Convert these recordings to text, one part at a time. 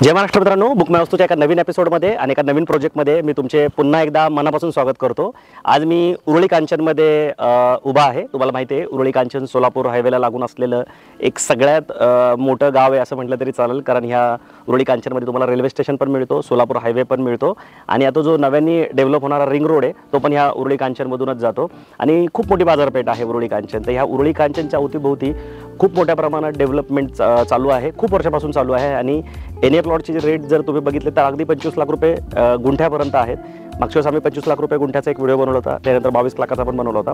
जय महाराष्ट्र मित्रांनो, बुक माय वस्तूच्या एका नवीन एपिसोडमध्ये आणि एका नवीन प्रोजेक्टमध्ये मी तुमचे पुन्हा एकदा मनापासून स्वागत करतो। आज मी उरुळी कांचनमध्ये उभा आहे। तुम्हाला माहिती आहे उरुळी कांचन सोलापूर हायवेला लागून असलेलं एक सगळ्यात मोठं गाव आहे असं म्हटलं तरी चालेल, कारण ह्या उरुळी कांचनमध्ये तुम्हाला रेल्वे स्टेशन पण मिळतो, सोलापूर हायवे पण मिळतो आणि आता जो नव्याने डेव्हलप होणारा रिंग रोड आहे तो पण ह्या उरुळी कांचनमधूनच जातो आणि खूप मोठी बाजारपेठ आहे उरुळी कांचन। तर ह्या उरुळी कांचनच्या अवतीभोवती खूप मोठ्या प्रमाणात डेव्हलपमेंट चालू आहे, खूप वर्षापासून चालू आहे आणि एनए प्लॉटचे रेट जर तुम्ही बघितले तर अगदी 25 लाख रुपये गुंठ्यापर्यंत आहेत। मागच्या वेळेस आम्ही 25 लाख रुपये गुंठ्याचा एक व्हिडिओ बनवला होता, त्यानंतर 22 लाखाचा पण बनवला होता।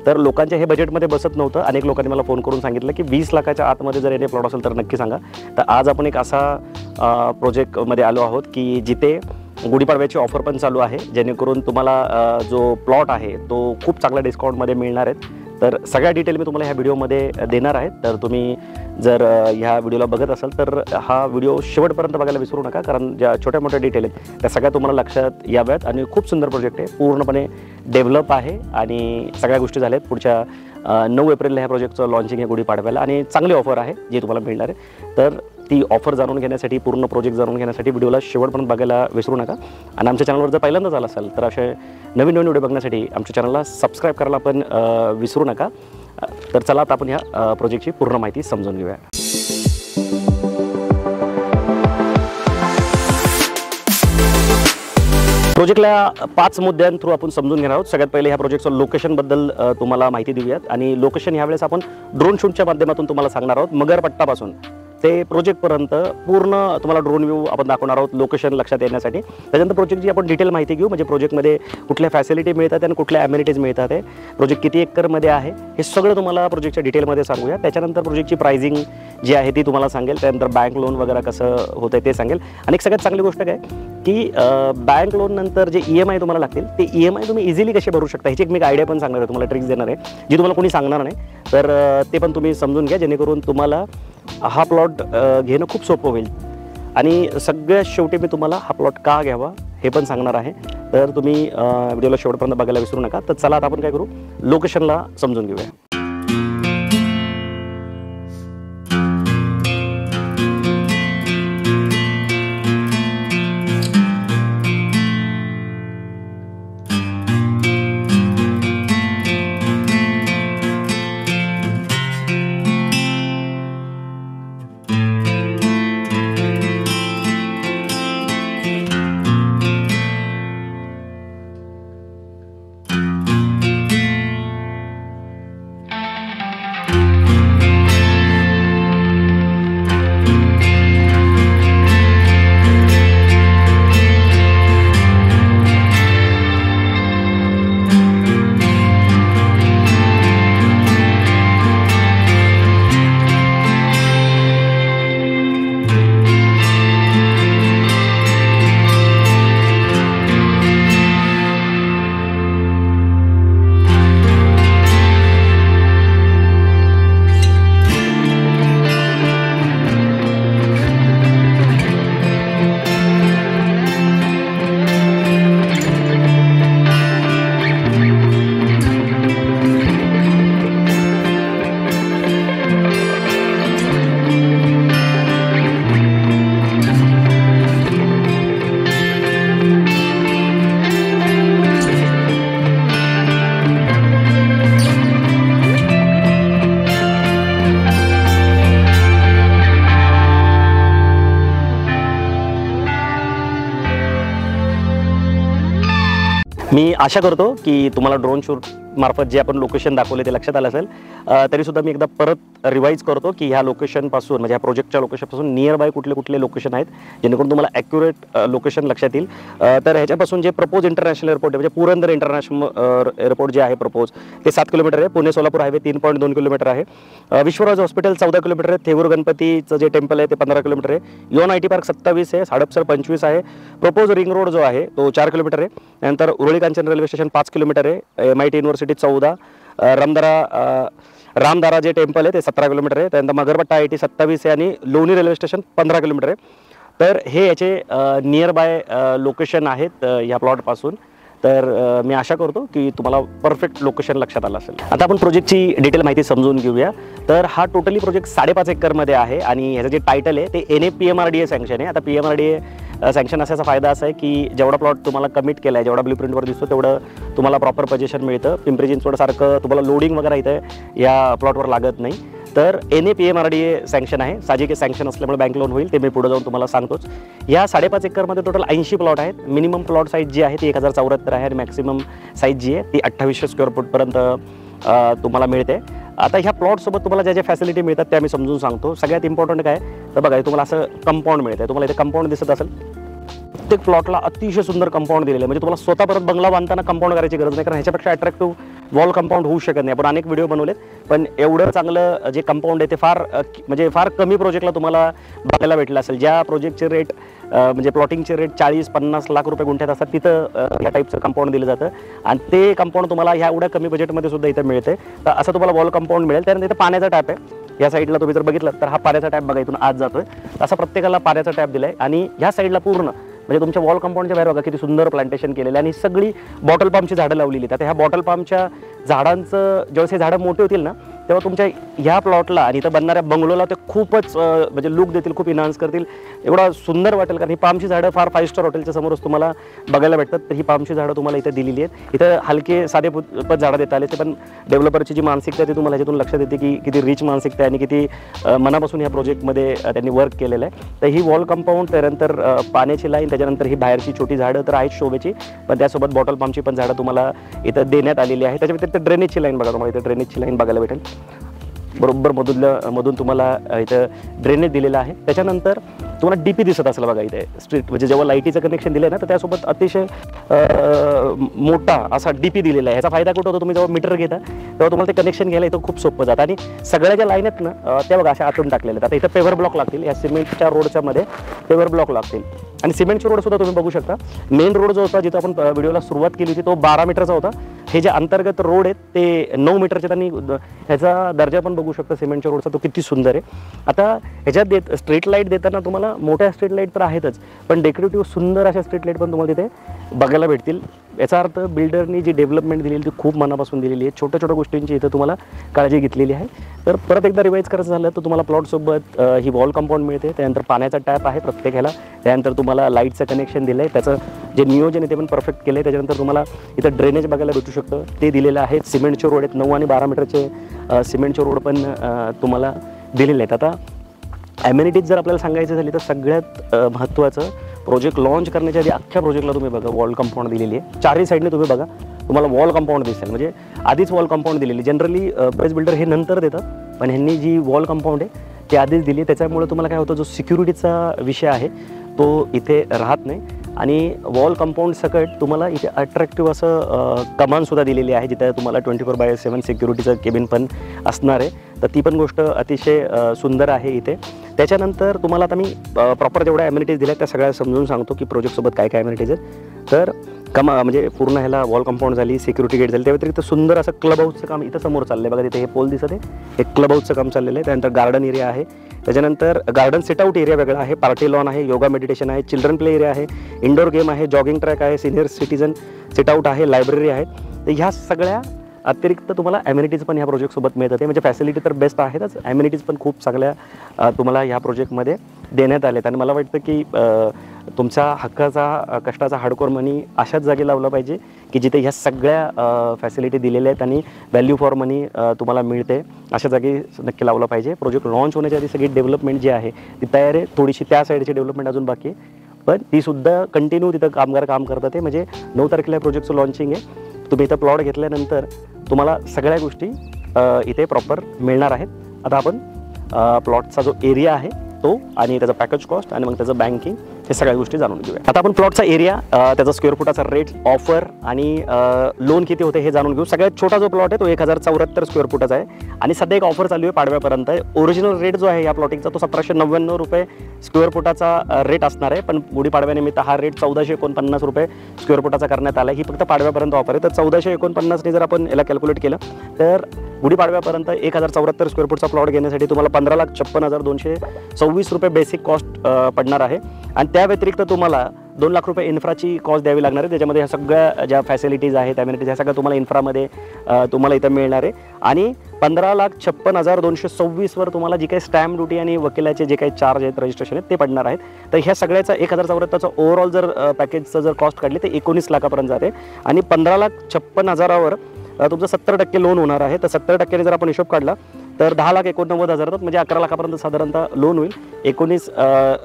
तर लोकांच्या हे बजेटमध्ये बसत नव्हतं। अनेक लोकांनी मला फोन करून सांगितलं की 20 लाखाच्या आतमध्ये जर एनए प्लॉट असेल तर नक्की सांगा। तर आज आपण एक असा प्रोजेक्टमध्ये आलो आहोत की जिथे गुढीपाडव्याची ऑफर पण चालू आहे, जेणेकरून तुम्हाला जो प्लॉट आहे तो खूप चांगल्या डिस्काउंटमध्ये मिळणार आहेत। तर सगळ्या डिटेल मी तुम्हाला ह्या व्हिडिओमध्ये देणार आहे। तर तुम्ही जर ह्या व्हिडिओला बघत असाल तर हा व्हिडिओ शेवटपर्यंत बघायला विसरू नका, कारण ज्या छोट्या मोठ्या डिटेल आहेत त्या सगळ्या तुम्हाला लक्षात याव्यात आणि खूप सुंदर प्रोजेक्ट आहे, पूर्णपणे डेव्हलप आहे आणि सगळ्या गोष्टी झाल्यात। पुढच्या 9 एप्रिलला ह्या प्रोजेक्टचं लॉन्चिंग आहे गुढीपाडव्याला आणि चांगली ऑफर आहे जी तुम्हाला मिळणार आहे। तर ती ऑफर जाणून घेण्यासाठी, पूर्ण प्रोजेक्ट जाणून घेण्यासाठी व्हिडिओला शेवटपर्यंत बघायला विसरू नका आणि आमच्या चॅनलवर जर पहिल्यांदाच आला असाल तर असे नवीन नवीन व्हिडिओ बघण्यासाठी आमच्या चॅनलला सबस्क्राईब करायला पण विसरू नका। तर चला आता आपण ह्या प्रोजेक्टची पूर्ण माहिती समजून घेऊया। प्रोजेक्टला 5 मुद्द्यां थ्रू आपण समजून घेणार आहोत। सगळ्यात पहिले ह्या प्रोजेक्टचं लोकेशनबद्दल तुम्हाला माहिती देऊयात आणि लोकेशन ह्यावेळेस आपण ड्रोन शूटच्या माध्यमातून तुम्हाला सांगणार आहोत। मगरपट्टापासून ते प्रोजेक्टपर्यंत पूर्ण तुम्हाला ड्रोन व्ह्यू आपण दाखवणार आहोत लोकेशन लक्षात येण्यासाठी। त्याच्यानंतर प्रोजेक्टची आपण डिटेल माहिती घेऊ, म्हणजे प्रोजेक्टमध्ये कुठल्या फॅसिलिटी मिळतात आणि कुठल्या ॲम्युनिटीज मिळतात, आहे प्रोजेक्ट किती एकरमध्ये आहे हे सगळं तुम्हाला प्रोजेक्टच्या डिटेलमध्ये सांगूया। त्याच्यानंतर प्रोजेक्टची प्राइसिंग जी आहे ती तुम्हाला सांगेल, त्यानंतर बँक लोन वगैरे कसं होतं ते सांगेल आणि एक सगळ्यात चांगली गोष्ट काय की बँक लोन नंतर जे EMI तुम्हाला लागतील ते EMI तुम्ही इझिली कसे भरू शकता ह्याची एक मी आयडिया पण सांगणार आहे, तुम्हाला ट्रिक्स देणार आहे जी तुम्हाला कोणी सांगणार नाही। तर ते पण तुम्ही समजून घ्या, जेणेकरून तुम्हाला हा प्लॉट घेणं खूप सोपं होईल आणि सगळ्यात शेवटी मी तुम्हाला हा प्लॉट का घ्यावा हे पण सांगणार आहे। तर तुम्ही व्हिडिओला शेवटपर्यंत बघायला विसरू नका। तर चला आता आपण काय करू, लोकेशनला समजून घेऊया। मी आशा करतो की तुम्हाला ड्रोन शूट मार्फत जे आपण लोकेशन दाखवले ते लक्षात आलं असेल। तरीसुद्धा मी एकदा परत रिवाइज करतो की ह्या लोकेशनपासून म्हणजे ह्या प्रोजेक्टच्या लोकेशनपासून नियर बाय कुठले कुठले लोकेशन आहेत जेणेकरून तुम्हाला ॲक्युरेट लोकेशन लक्षात येईल। तर ह्याच्यापासून जे प्रपोज इंटरनॅशनल एअरपोर्ट आहे म्हणजे पुरंदर इंटरनॅशनल एअरपोर्ट जे आहे प्रपोज ते 7 किलोमीटर आहे, पुणे सोलापूर हायवे 3.2 किलोमीटर आहे, विश्वराज हॉस्पिटल 14 किलोमीटर आहे, थेऊर गणपतीचं जे टेम्पल आहे ते 15 किलोमीटर आहे, योन IT पार्क 27 आहे, हडपसर 25 आहे, प्रपोज रिंग रोड जो आहे तो 4 किलोमीटर आहे, त्यानंतर Uruli Kanchan railway station 5 kilometre आहे, MIT युनिव्हर्सिटी 14, रामदारा जे टेम्पल आहे ते 17 किलोमीटर आहे, त्यानंतर मगरपट्टा IT 27 आहे आणि लोणी रेल्वे स्टेशन 15 किलोमीटर आहे। तर हे याचे नियर बाय लोकेशन आहेत ह्या प्लॉटपासून। तर मी आशा करतो की तुम्हाला परफेक्ट लोकेशन लक्षात आलं असेल. आता आपण प्रोजेक्टची डिटेल माहिती समजून घेऊया. तर हा टोटली प्रोजेक्ट 5.5 एकरमध्ये आहे आणि ह्याचं जे टायटल आहे ते NAPMRDA सँक्शन आहे. आता PMRDA सँक्शन असायचा फायदा असा आहे की जेवढा प्लॉट तुम्हाला कमिट केला आहे, जेवढा ब्लूप्रिंटवर दिसतो तेवढं तुम्हाला प्रॉपर पोझिशन मिळतं. पिंपरी चिंचवडसारखं तुम्हाला लोडिंग वगैरे इथं या प्लॉटवर लागत नाही. तर NAPMRDA सँक्शन आहे. साहजिक सँक्शन असल्यामुळे बँक लोन होईल, ते मी पुढे जाऊन तुम्हाला सांगतोच. या 5.5 एकरमध्ये टोटल 80 प्लॉट आहेत. मिनिमम प्लॉट साईज जी आहे ती 1074 आहे आणि मॅक्सिमम साईज जी आहे ती 2800 स्क्वेअर फूटपर्यंत तुम्हाला मिळते. आता ह्या प्लॉटसोबत तुम्हाला ज्या ज्या फॅसिलिटी मिळतात त्या मी समजून सांगतो. सगळ्यात इम्पॉर्टंट काय तर बघा, तुम्हाला असं कंपाऊंड मिळतं. तुम्हाला इथे कंपाऊंड दिसत असेल, प्रत्येक प्लॉटला अतिशय सुंदर कंपाऊंड दिलेलं आहे. म्हणजे तुम्हाला स्वतः परत बंगला बांधताना कंपाऊंड करायची गरज नाही, कारण ह्याच्यापेक्षा अट्रॅक्टिव्ह वॉल कंपाऊंड होऊ शकत नाही. आपण अनेक व्हिडिओ बनवलेत, पण एवढं चांगलं जे कंपाऊंड आहे ते फार कमी प्रोजेक्टला तुम्हाला बघायला भेटलं असेल. ज्या प्रोजेक्टचे रेट म्हणजे प्लॉटिंगचे रेट 40-50 लाख रुपये गुंठ्यात असतात, तिथं या टाईपचं कंपाऊंड दिलं जातं आणि ते कंपाऊंड तुम्हाला ह्या एवढ्या कमी बजेटमध्ये सुद्धा इथं मिळते. तर असं तुम्हाला वॉल कंपाऊंड मिळेल. त्यानंतर इथं पाण्याचा टॅप आहे. या साईडला तुम्ही जर बघितलं तर हा पाण्याचा टॅप बघा इथून आज जातोय. असा प्रत्येकाला पाण्याचा टॅप दिलाय आणि ह्या साईडला पूर्ण म्हणजे तुमच्या वॉल कंपाऊंडच्या बाहेर बघा किती सुंदर प्लांटेशन केलेलं आहे आणि सगळी बॉटल पामची झाडं लावलेली आहेत. आता ह्या बॉटल पामच्या झाडांचं ज्यावेळेस हे झाडं मोठे होतील ना, तेव्हा तुमच्या ह्या प्लॉटला आणि इथं बनणाऱ्या बंगलोला ते खूपच म्हणजे लुक देतील, खूप इन्हान्स करतील. एवढा सुंदर वाटेल, कारण ही पामची झाडं फार 5 स्टार हॉटेलच्या समोरच तुम्हाला बघायला भेटतात. तर ही पामची झाडं तुम्हाला इथं दिलेली आहेत. इथं हलके साधे पद झाडं देता आले, ते पण डेव्हलपरची जी मानसिकता ती तुम्हाला ह्याच्यातून लक्षात येते की किती रिच मानसिकता आहे आणि किती मनापासून ह्या प्रोजेक्टमध्ये त्यांनी वर्क केलेलं आहे. तर ही वॉल कंपाऊंड, त्यानंतर पाण्याची लाईन, त्याच्यानंतर ही बाहेरची छोटी झाडं तर आहेत शोभेची, पण त्यासोबत बॉटल पामची पण झाडं तुम्हाला इथं देण्यात आलेली आहे. त्याच्या व्यतिरिक्त ड्रेनेजची लाईन बघा, तुम्हाला इथं ड्रेनेजची लाईन बघायला भेटेल. बरोबर मधून तुम्हाला इथं ड्रेनेज दिलेलं आहे. त्याच्यानंतर तुम्हाला DP दिसत असेल बघा इथे स्ट्रीट, म्हणजे जेव्हा लाईटीचं कनेक्शन दिलं आहे ना, तर त्यासोबत अतिशय मोठा असा DP दिलेला आहे. ह्याचा फायदा कुठं होतो, तुम्ही जेव्हा मीटर घेता तेव्हा तुम्हाला ते कनेक्शन घ्यायला इथं खूप सोपं जातं. आणि सगळ्या ज्या लाईन आहेत ना त्या बघा अशा आतून टाकलेल्या आहेत. आता इथं पेवर ब्लॉक लागतील, या सिमेंटच्या रोडच्या मध्ये पेवर ब्लॉक लागतील आणि सिमेंटचे रोड सुद्धा तुम्ही बघू शकता. मेन रोड जो होता जिथं आपण व्हिडिओला सुरुवात केली होती तो 12 मीटरचा होता. हे जे अंतर्गत रोड आहेत ते 9 मीटरचे, त्यांनी ह्याचा दर्जा पण बघू शकता सिमेंटच्या रोडचा, तो किती सुंदर आहे. आता ह्याच्यात स्ट्रीट लाईट देताना तुम्हाला मोठ्या स्ट्रीट लाईट तर आहेतच, पण डेकोरेटिव्ह सुंदर अशा स्ट्रीट लाईट पण तुम्हाला तिथे बघायला भेटतील. याचा अर्थ बिल्डरनी जी डेव्हलपमेंट दिलेली ती खूप मनापासून दिलेली आहे. छोट्या छोट्या गोष्टींची इथं तुम्हाला काळजी घेतलेली आहे. तर परत एकदा रिवाईज करायचं झालं तर तुम्हाला प्लॉटसोबत ही वॉल कंपाऊंड मिळते. त्यानंतर पाण्याचा टॅप आहे प्रत्येक ह्याला. त्यानंतर तुम्हाला लाईटचं कनेक्शन दिलं आहे, त्याचं जे नियोजन आहे ते पण परफेक्ट केलं आहे. त्याच्यानंतर तुम्हाला इथं ड्रेनेज बघायला भेटू शकतं, ते दिलेलं आहे. सिमेंटचे रोड आहेत, 9 आणि 12 मीटरचे सिमेंटचे रोड पण तुम्हाला दिलेले आहेत. आता ॲम्युनिटीज जर आपल्याला सांगायचं झाली तर सगळ्यात महत्त्वाचं, प्रोजेक्ट लॉन्च करण्याच्या आधी अख्ख्या प्रोजेक्टला तुम्ही बघा वॉल कंपाऊंड दिलेली आहे. चारही साईडने तुम्ही बघा, तुम्हाला वॉल कंपाऊंड दिसेल. म्हणजे आधीच वॉल कंपाऊंड दिलेली. जनरली बरेच बिल्डर हे नंतर देतात, पण ह्यांनी जी वॉल कंपाऊंड आहे ती आधीच दिली. त्याच्यामुळे तुम्हाला काय होतं, जो सिक्युरिटीचा विषय आहे तो इथे राहत नाही. आणि वॉल कंपाऊंड सकट तुम्हाला इथे अट्रॅक्टिव्ह असं कमानसुद्धा दिलेली आहे, जिथे तुम्हाला 24/7 सिक्युरिटीचं केबिन पण असणार आहे. तर ती पण गोष्ट अतिशय सुंदर आहे इथे. त्याच्यानंतर तुम्हाला आता मी प्रॉपर जेवढ्या ॲम्युनिटीज दिल्या त्या सगळ्या समजून सांगतो की प्रोजेक्टसोबत काय काय ॲम्युनिटीज आहेत. तर म्हणजे पूर्ण ह्याला वॉल कंपाऊंड झाली, सिक्युरिटी गेट झाली, त्या व्यतिरिक्त सुंदर असं क्लब हाऊसचं काम इथं समोर चाललं आहे बघा. तिथे हे पोल दिसत आहे, हे क्लब हाऊसचं काम चाललेलं आहे. त्यानंतर गार्डन एरिया आहे, त्याच्यानंतर गार्डन सिटआउट एरिया वेगळा आहे, पार्टी लॉन आहे, योगा मेडिटेशन आहे, चिल्ड्रन प्ले एरिया आहे, इंडोर गेम आहे, जॉगिंग ट्रॅक आहे, सिनियर सिटीजन सिटआउट आहे, लायब्ररी आहे. तर ह्या सगळ्या अतिरिक्त तुम्हाला ॲम्युनिटीज पण ह्या प्रोजेक्टसोबत मिळतात. म्हणजे फॅसिलिटी तर बेस्ट आहेतच, ॲम्युनिटीज पण खूप सगळ्या तुम्हाला ह्या प्रोजेक्टमध्ये देण्यात आलेत. आणि मला वाटतं की तुमचा हक्काचा कष्टाचा हार्डकोर मनी अशाच जागी लावला पाहिजे की जिथे ह्या सगळ्या फॅसिलिटी दिलेल्या आहेत आणि व्हॅल्यू फॉर मनी तुम्हाला मिळते, अशा जागी नक्की लावला पाहिजे. प्रोजेक्ट लॉन्च होण्याच्या आधी सगळी डेव्हलपमेंट जी आहे ती तयार आहे. थोडीशी त्या साईडची डेव्हलपमेंट अजून बाकी आहे, पण तीसुद्धा कंटिन्यू तिथं कामगार काम करतात. ते म्हणजे 9 तारखेला प्रोजेक्टचं लॉन्चिंग आहे. तुम्ही इथं प्लॉट घेतल्यानंतर तुम्हाला सगळ्या गोष्टी इथे प्रॉपर मिळणार आहेत. आता आपण प्लॉटचा जो एरिया आहे तो आणि त्याचा पॅकेज कॉस्ट आणि मग त्याचं बँकिंग हे सगळ्या गोष्टी जाणून घेऊया. आता आपण प्लॉटचा एरिया, त्याचा स्क्वेअर फुटाचा रेट, ऑफर आणि लोन किती होते हे जाणून घेऊ. सगळ्यात छोटा जो प्लॉट आहे तो 1074 स्क्वेअर फुटाचा आहे आणि सध्या एक ऑफर चालू आहे पाडव्यापर्यंत. ओरिजिनल रेट जो आहे या प्लॉटिंगचा तो 1799 रुपये स्क्वेअर फुटाचा रेट असणार आहे, पण गुढीपाडव्यानिमित्त हा रेट 1449 रुपये स्क्वेअर फुटाचा करण्यात आला आहे. ही फक्त पाडव्यापर्यंत ऑफर आहे. तर 1449ने जर आपण याला कॅल्क्युलेट केलं तर गुढीपाडव्यापर्यंत 1074 स्क्वेअर फुटचा प्लॉट घेण्यासाठी तुम्हाला 15,56,226 रुपये बेसिक कॉस्ट पडणार आहे. आणि त्या व्यतिरिक्त तुम्हाला 2 लाख रुपये इन्फ्राची कॉस्ट द्यावी लागणार आहे. त्याच्यामध्ये ह्या सगळ्या ज्या फॅसिलिटीज आहेत, ॲम्युनिटीज, ह्या सगळ्या तुम्हाला इन्फ्रामध्ये तुम्हाला इथं मिळणार आहे. आणि 15,56,226वर तुम्हाला जी काही स्टॅम्प ड्युटी आणि वकिलाचे जे काही चार्ज आहेत, रजिस्ट्रेशन आहेत, ते पडणार आहेत. तर ह्या सगळ्याचा 1,000 ओव्हरऑल जर पॅकेजचं जर कॉस्ट काढली तर 19 लाखापर्यंत जाते. आणि 15,56,000वर तुमचं 70% लोन होणार आहे. तर 70% जर आपण हिशोब काढला तर 10,89,000 म्हणजे 11 लाखापर्यंत साधारणतः लोन होईल. 19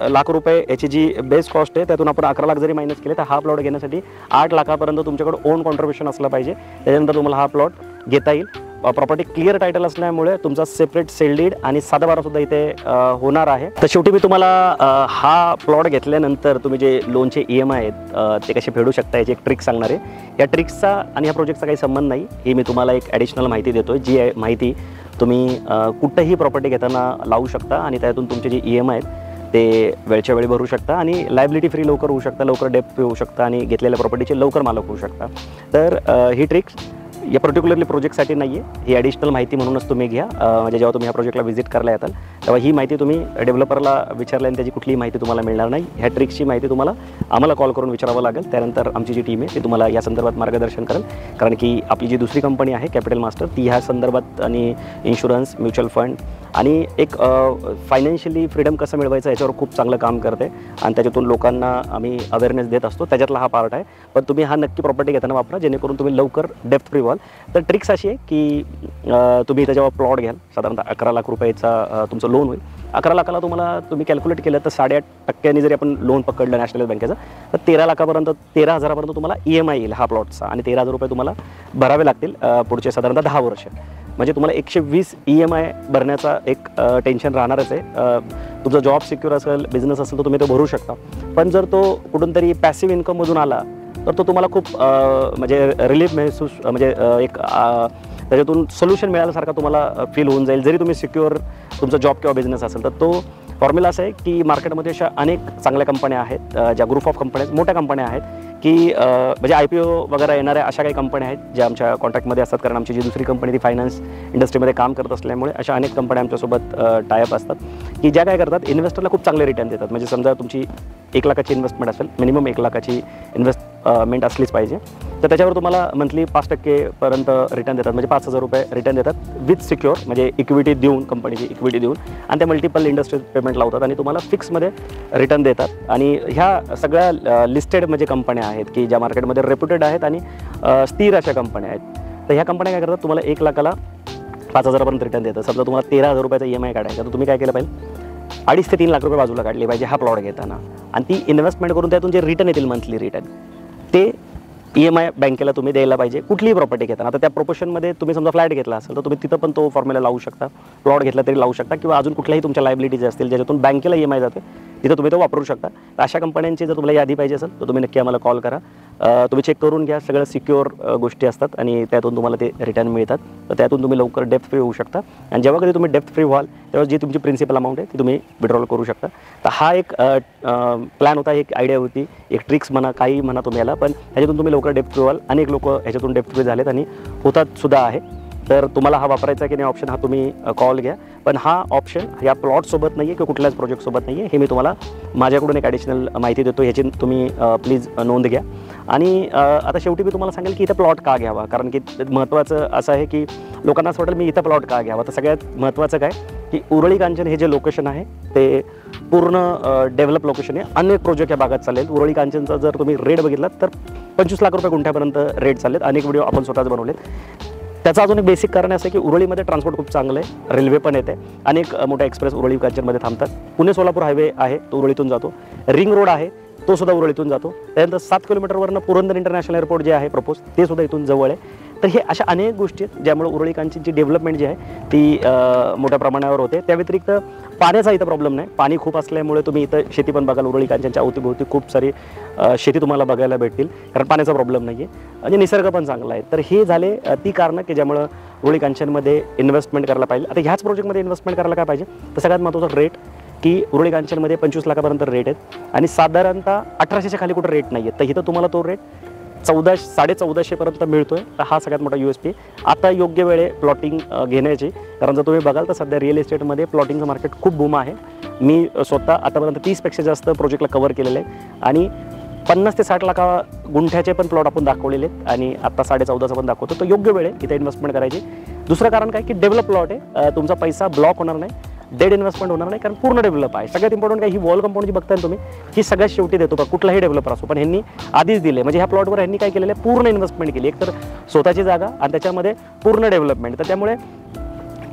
लाख रुपये याची जी बेस कॉस्ट आहे, त्यातून आपण 11 लाख जरी मायनस केले तर हा प्लॉट घेण्यासाठी 8 लाखापर्यंत तुमच्याकडे ओन कॉन्ट्रीब्युशन असलं पाहिजे. त्याच्यानंतर तुम्हाला हा प्लॉट घेता येईल. प्रॉपर्टी क्लिअर टायटल असल्यामुळे तुमचा सेपरेट सेल डीड आणि 7/12 सुद्धा इथे होणार आहे. तर शेवटी मी तुम्हाला हा प्लॉट घेतल्यानंतर तुम्ही जे लोनचे EMI आहेत ते कसे फेडू शकता याची एक ट्रिक सांगणार आहे. या ट्रिक्सचा आणि ह्या प्रोजेक्टचा काही संबंध नाही, ही मी तुम्हाला एक ॲडिशनल माहिती देतोय. जी माहिती तुम्ही कुठंही प्रॉपर्टी घेताना लावू शकता आणि त्यातून तुमचे जे EMI आहेत ते वेळच्या वेळी भरू शकता आणि लायबिलिटी फ्री लवकर होऊ शकता, लवकर डेप्थ फ्री होऊ शकता आणि घेतलेल्या प्रॉपर्टीचे लवकर मालक होऊ शकता. तर ही ट्रिक्स या पर्टिक्युलरली प्रोजेक्टसाठी नाही आहे, ही ॲडिशनल माहिती म्हणूनच तुम्ही घ्या. म्हणजे जेव्हा तुम्ही ह्या प्रोजेक्टला व्हिजिट करायला येताल तेव्हा ही माहिती तुम्ही डेव्हलपरला विचारल्या आणि त्याची कुठलीही माहिती तुम्हाला मिळणार नाही. ह्या ट्रिक्सची माहिती तुम्हाला आम्हाला कॉल करून विचारावं लागेल. त्यानंतर आमची जी टीम आहे ती तुम्हाला या संदर्भात मार्गदर्शन करेल. कारण की आपली जी दुसरी कंपनी आहे कॅपिटल मास्टर, ती ह्या संदर्भात आणि इन्शुरन्स, म्युच्युअल फंड आणि एक फायनान्शियली फ्रीडम कसं मिळवायचं याच्यावर खूप चांगलं काम करते आणि त्याच्यातून लोकांना आम्ही अवेअरनेस देत असतो. त्याच्यातला हा पार्ट आहे. पण तुम्ही हा नक्की प्रॉपर्टी घेताना वापरा जेणेकरून तुम्ही लवकर डेप्थ फ्री व्हाल. तर ट्रिक्स अशी आहे की तुम्ही इथं जेव्हा प्लॉट घ्याल साधारणतः 11 लाख रुपयाचा तुमचं लोन होईल. 11 लाखाला तुम्ही कॅल्क्युलेट केलं तर 8.5% जरी आपण लोन पकडलं नॅशनल बँकेचं तर 13,000पर्यंत तुम्हाला EMI येईल हा प्लॉटचा आणि 13,000 रुपये तुम्हाला भरावे लागतील पुढचे साधारणतः 10 वर्ष. म्हणजे तुम्हाला 120 EMI भरण्याचा एक टेन्शन राहणारच आहे. तुमचा जॉब सिक्युअर असेल, बिझनेस असेल तर तुम्ही तो भरू शकता. पण जर तो कुठून तरी पॅसिव्ह इन्कममधून आला तर तो तुम्हाला खूप म्हणजे रिलीफ महसूस म्हणजे एक त्याच्यातून सोल्युशन मिळाल्यासारखा तुम्हाला फील होऊन जाईल. जरी तुम्ही सिक्युअर तुमचा जॉब किंवा बिझनेस असेल तर तो फॉर्म्युला असा आहे की मार्केटमध्ये अशा अनेक चांगल्या कंपन्या आहेत, ज्या ग्रुप ऑफ कंपन्या मोठ्या कंपन्या आहेत की म्हणजे IPO वगैरे येणाऱ्या अशा काही कंपन्या आहेत ज्या आमच्या कॉन्टॅक्टमध्ये असतात. कारण आमची जी दुसरी कंपनी ती फायनान्स इंडस्ट्रीमध्ये काम करत असल्यामुळे अशा अनेक कंपन्या आमच्यासोबत टायअप असतात की ज्या काय करतात, इन्व्हेस्टरला खूप चांगले रिटर्न देतात. म्हणजे समजा तुमची 1 लाखाची इन्व्हेस्टमेंट असेल, मिनिमम 1 लाखाची इन्व्हेस्टमेंट असलीच पाहिजे, तर त्याच्यावर तुम्हाला मंथली 5% रिटर्न देतात. म्हणजे 5,000 रुपये रिटर्न देतात विथ सिक्युअर, म्हणजे इक्विटी देऊन, कंपनीची इक्विटी देऊन, आणि त्या मल्टिपल इंडस्ट्री पेमेंट लावतात आणि तुम्हाला फिक्समध्ये रिटर्न देतात. आणि ह्या सगळ्या लिस्टेड म्हणजे कंपन्या आहेत की ज्या मार्केटमध्ये रेप्युटेड आहेत आणि स्थिर अशा कंपन्या आहेत. तर ह्या कंपन्या काय करतात, तुम्हाला 1 लाखाला 5,000पर्यंत रिटर्न देतात. समजा तुम्हाला 13,000 रुपयाचा EMI काढायचा तर तुम्ही काय केलं पाहिजे, 2.5 ते 3 लाख रुपये बाजूला काढले पाहिजे हा प्लॉट घेताना. आणि ती इन्व्हेस्टमेंट करून त्यातून जे रिटर्न येतील मंथली रिटर्न ते EMI बँकेला तुम्ही द्यायला पाहिजे कुठलीही प्रॉपर्टी घेताना. आता त्या प्रोपोर्शनमध्ये तुम्ही समजा फ्लॅट घेतला असेल तर तुम्ही तिथं पण तो फॉर्म्युला लावू शकता. प्लॉट घेतला तरी लावू शकता किंवा अजून कुठल्याही तुमच्या लायबिलिटीज असतील ज्याच्यातून बँकेला EMI जाते तिथं तुम्ही तो वापरू शकता. तर अशा कंपन्यांची जर तुम्हाला यादी पाहिजे असेल तर तुम्ही नक्की आम्हाला कॉल करा. तुम्ही चेक करून घ्या, सगळं सिक्युअर गोष्टी असतात आणि त्यातून तुम्हाला ते रिटर्न मिळतात. तर त्यातून तुम्ही लवकर डेप्थ फ्री होऊ शकता आणि जेव्हा कधी तुम्ही डेप्थ फ्री व्हाल तेव्हा जी तुमची प्रिन्सिपल अमाऊंट आहे ती तुम्ही विड्रॉल करू शकता. तर हा एक प्लॅन होता, एक आयडिया होती, एक ट्रिक्स म्हणा, काही म्हणा तुम्ही याला, पण ह्याच्यातून तुम्ही लवकर डेप्थ फ्री व्हाल. अनेक लोक ह्याच्यातून डेप्थ फ्री झालेत आणि होतात सुद्धा आहे. तर तुम्हाला हा वापरायचा की नाही ऑप्शन हा तुम्ही कॉल घ्या. पण हा ऑप्शन या प्लॉटसोबत नाही आहे किंवा कुठल्याच प्रोजेक्टसोबत नाही आहे, हे मी तुम्हाला माझ्याकडून एक ॲडिशनल माहिती देतो. ह्याची तुम्ही प्लीज नोंद घ्या. आणि आता शेवटी मी तुम्हाला सांगेल की इथं प्लॉट का घ्यावा, कारण की महत्त्वाचं असं आहे की लोकांना असं वाटेल मी इथं प्लॉट का घ्यावा. तर सगळ्यात महत्त्वाचं काय की उरळी कांचन हे जे लोकेशन आहे ते पूर्ण डेव्हलप लोकेशन आहे. अनेक प्रोजेक्ट या भागात चालेल. उरळी कांचनचा जर तुम्ही रेट बघितलात तर 25 लाख रुपये गुंठ्यापर्यंत रेट चाललेत. अनेक व्हिडिओ आपण स्वतःच बनवलेत. त्याचं अजून एक बेसिक कारण असं आहे की उरळीमध्ये ट्रान्सपोर्ट खूप चांगलं आहे, रेल्वे पण येते, अनेक मोठ्या एक्सप्रेस उरळी कांचनमध्ये थांबतात. पुणे सोलापूर हायवे आहे तो उरळीतून जातो, रिंग रोड आहे तो सुद्धा उरळीतून जातो. त्यानंतर 7 किलोमीटरवरनं पुरंदर इंटरनॅशनल एअरपोर्ट जे आहे प्रपोज ते सुद्धा इथून जवळ आहे. तर हे अशा अनेक गोष्टी आहेत ज्यामुळे उरळी कांचनची डेव्हलपमेंट जी आहे ती मोठ्या प्रमाणावर होते. त्या व्यतिरिक्त पाण्याचा इथं प्रॉब्लेम नाही, पाणी खूप असल्यामुळे तुम्ही इथं शेती पण बघाल. उरळी कांचनच्या अवतीभोवती खूप सारी शेती तुम्हाला बघायला भेटतील कारण पाण्याचा प्रॉब्लेम नाही आहे आणि निसर्ग पण चांगला आहे. तर हे झाले ती कारणं की ज्यामुळं उरळी कांचनमध्ये इन्व्हेस्टमेंट करायला पाहिजे. आता ह्याच प्रोजेक्टमध्ये इन्व्हेस्टमेंट करायला काय पाहिजे, तर सगळ्यात महत्त्वाचा रेट की उरळी कांचनमध्ये 25 लाखापर्यंत रेट आहेत आणि साधारणतः 1800च्या खाली कुठं रेट नाही आहे. तर इथं तुम्हाला तो रेट 14,500पर्यंत मिळतोय. तर हा सगळ्यात मोठा USP. आता योग्य वेळे प्लॉटिंग घेण्याची, कारण जर तुम्ही बघाल तर सध्या रिअल इस्टेटमध्ये प्लॉटिंगचं मार्केट खूप बूम आहे. मी स्वतः आतापर्यंत 30पेक्षा जास्त प्रोजेक्टला कव्हर केलेलं आहे आणि 50 ते 60 लाख गुंठ्याचे पण प्लॉट आपण दाखवलेले आहेत आणि आता 14.5चा पण दाखवतो. तर योग्य वेळ आहे इथे इन्व्हेस्टमेंट करायची. दुसरं कारण काय की डेव्हलप प्लॉट आहे, तुमचा पैसा ब्लॉक होणार नाही, डेड इन्व्हेस्टमेंट होणार नाही, कारण पूर्ण डेव्हलप आहे. सगळ्यात इम्पॉर्टंट काय, ही वॉल कंपाऊंड जी बघताय तुम्ही ही सगळ्यात शेवटी देतो का कुठलाही डेव्हलपर असो, पण ह्यांनी आधीच दिले. म्हणजे ह्या प्लॉटवर ह्यांनी काय केलेलं आहे, पूर्ण इन्व्हेस्टमेंट केली, एक तर स्वतःची जागा आणि त्याच्यामध्ये पूर्ण डेव्हलपमेंट. तर त्यामुळे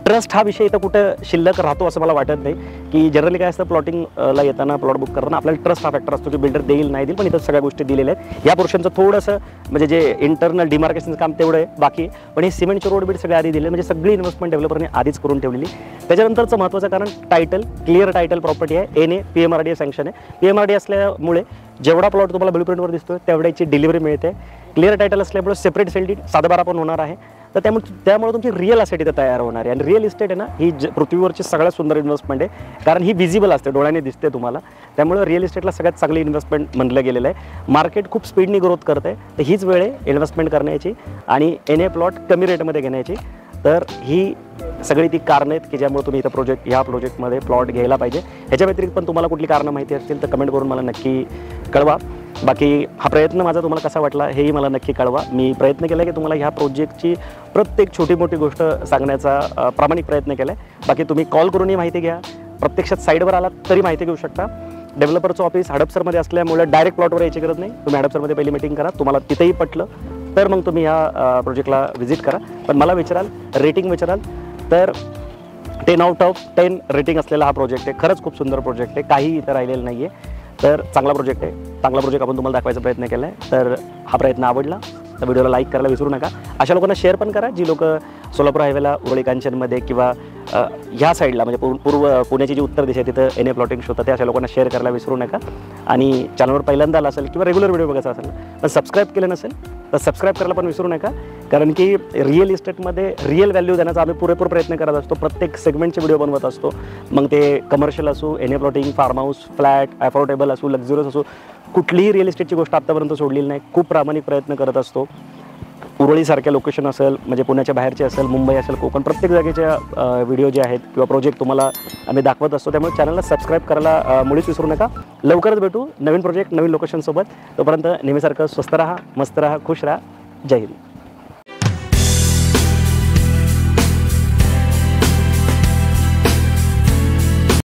ट्रस्ट हा विषय इथं कुठं शिल्लक राहतो असं मला वाटत नाही. की जनरली काय असतं, प्लॉटिंगला येताना प्लॉट बुक करताना आपल्याला ट्रस्ट हा फॅक्टर असतो की बिल्डर देईल नाही देईल, पण इथं सगळ्या गोष्टी दिलेल्या आहेत. या पोर्शनचं थोडंसं म्हणजे जे इंटरनल डिमार्केशनचं काम तेवढं आहे बाकी, पण हे सिमेंटचे रोड बीड सगळे आधी दिले, म्हणजे सगळी इन्व्हेस्टमेंट डेव्हलपरने आधीच करून ठेवलेली. त्याच्यानंतरचं महत्त्वाचं कारण टायटल, क्लिअर टायटल प्रॉपर्टी आहे, NA PMRDA सँक्शन आहे. PMRDA असल्यामुळे जेवढा प्लॉट तुम्हाला ब्लूप्रिंटवर दिसतोय तेवढ्याची डिलिव्हरी मिळते. क्लिअर टायटल असल्यामुळे सेपरेट सेल डीड 7/12 पण होणार आहे. तर त्यामुळे तुमची रिअल असेट इथं तयार होणार आहे. आणि रिअल इस्टेट आहे ना, ही पृथ्वीवरची सगळ्यात सुंदर इन्व्हेस्टमेंट आहे, कारण ही विजिबल असते, डोळ्याने दिसते तुम्हाला. त्यामुळे रिअल इस्टेटला सगळ्यात चांगली इन्व्हेस्टमेंट म्हणलं गेलेलं आहे. मार्केट खूप स्पीडनी ग्रोथ करते आहे, तर हीच वेळ आहे इन्व्हेस्टमेंट करण्याची आणि NA प्लॉट कमी रेटमध्ये घेण्याची. तर ही सगळी ती कारणं आहेत की ज्यामुळे तुम्ही इथं ह्या प्रोजेक्टमध्ये प्लॉट घ्यायला पाहिजे. ह्याच्या व्यतिरिक्त पण तुम्हाला कुठली कारणं माहिती असतील तर कमेंट करून मला नक्की कळवा. बाकी हा प्रयत्न माझा तुम्हाला कसा वाटला हेही मला नक्की कळवा. मी प्रयत्न केला की तुम्हाला ह्या प्रोजेक्टची प्रत्येक छोटी मोठी गोष्ट सांगण्याचा प्रामाणिक प्रयत्न केला आहे. बाकी तुम्ही कॉल करूनही माहिती घ्या, प्रत्यक्षात साईडवर आलात तरी माहिती घेऊ शकता. डेव्हलपरचं ऑफिस हडपसरमध्ये असल्यामुळे डायरेक्ट प्लॉटवर यायची गरज नाही. तुम्ही हडपसरमध्ये पहिली मीटिंग करा, तुम्हाला तिथेही पटलं तर मग तुम्ही ह्या प्रोजेक्टला व्हिजिट करा. पण मला विचाराल, रेटिंग विचाराल तर 10/10 रेटिंग असलेला हा प्रोजेक्ट आहे. खरंच खूप सुंदर प्रोजेक्ट आहे, काही इथं राहिलेलं नाही आहे. तर चांगला प्रोजेक्ट आहे, चांगला प्रोजेक्ट आपण तुम्हाला दाखवायचा प्रयत्न केला आहे. तर हा प्रयत्न आवडला तर व्हिडिओला लाईक करायला विसरू नका. अशा लोकांना शेअर पण करा जी लोक सोलापूर हायवेला उरळी कांचनमध्ये किंवा ह्या साईडला म्हणजे पुण्याची जी उत्तर दिशा आहे तिथं NA प्लॉटिंग शोधतात, ते अशा लोकांना शेअर करायला विसरू नका. आणि चॅनलवर पहिल्यांदा आला असेल किंवा रेग्युलर व्हिडिओ बघायचा असेल पण सबस्क्राईब केलं नसेल तर सबस्क्राईब करायला पण विसरू नका, कारण की रिअल इस्टेटमध्ये रिअल व्हॅल्यू देण्याचा आम्ही पुरेपूर प्रयत्न करत असतो. प्रत्येक सेगमेंटचे व्हिडिओ बनवत असतो, मग ते कमर्शियल असो, NA plotting, farm house, flat, affordable असो, लक्झुरियस असो, कुठलीही रिअल इस्टेटची गोष्ट आत्तापर्यंत सोडलेली नाही. खूप प्रामाणिक प्रयत्न करत असतो. उरळीसारख्या लोकेशन असेल, म्हणजे पुण्याच्या बाहेरचे असेल, मुंबई असेल, कोकण, प्रत्येक जागेच्या व्हिडिओ जे आहेत किंवा प्रोजेक्ट तुम्हाला आम्ही दाखवत असतो. त्यामुळे चॅनलला सबस्क्राईब करायला मुळीच विसरू नका. लवकरच भेटू नवीन प्रोजेक्ट नवीन लोकेशनसोबत. तोपर्यंत नेहमीसारखं स्वस्त राहा, मस्त राहा, खुश राहा. जय हिंद.